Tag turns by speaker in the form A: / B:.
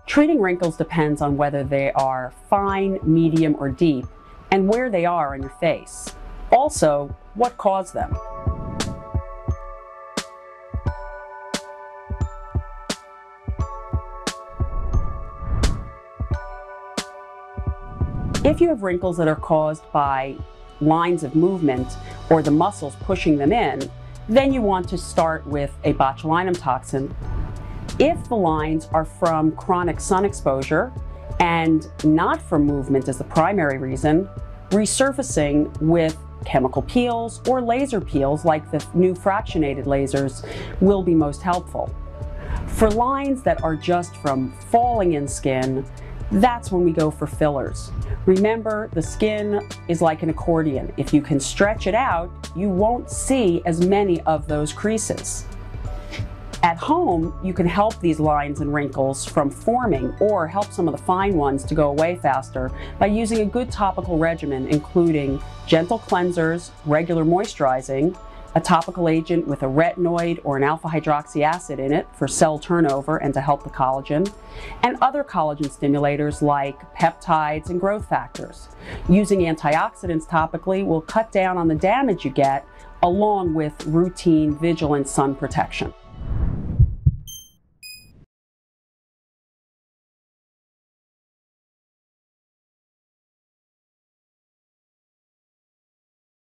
A: Treating wrinkles depends on whether they are fine, medium, or deep, and where they are on your face. Also, what caused them. If you have wrinkles that are caused by lines of movement or the muscles pushing them in, then you want to start with a botulinum toxin. If the lines are from chronic sun exposure and not from movement as the primary reason, resurfacing with chemical peels or laser peels like the new fractionated lasers will be most helpful. For lines that are just from falling in skin, that's when we go for fillers. Remember, the skin is like an accordion. If you can stretch it out, you won't see as many of those creases. At home, you can help these lines and wrinkles from forming or help some of the fine ones to go away faster by using a good topical regimen, including gentle cleansers, regular moisturizing, a topical agent with a retinoid or an alpha hydroxy acid in it for cell turnover and to help the collagen, and other collagen stimulators like peptides and growth factors. Using antioxidants topically will cut down on the damage you get, along with routine vigilant sun protection.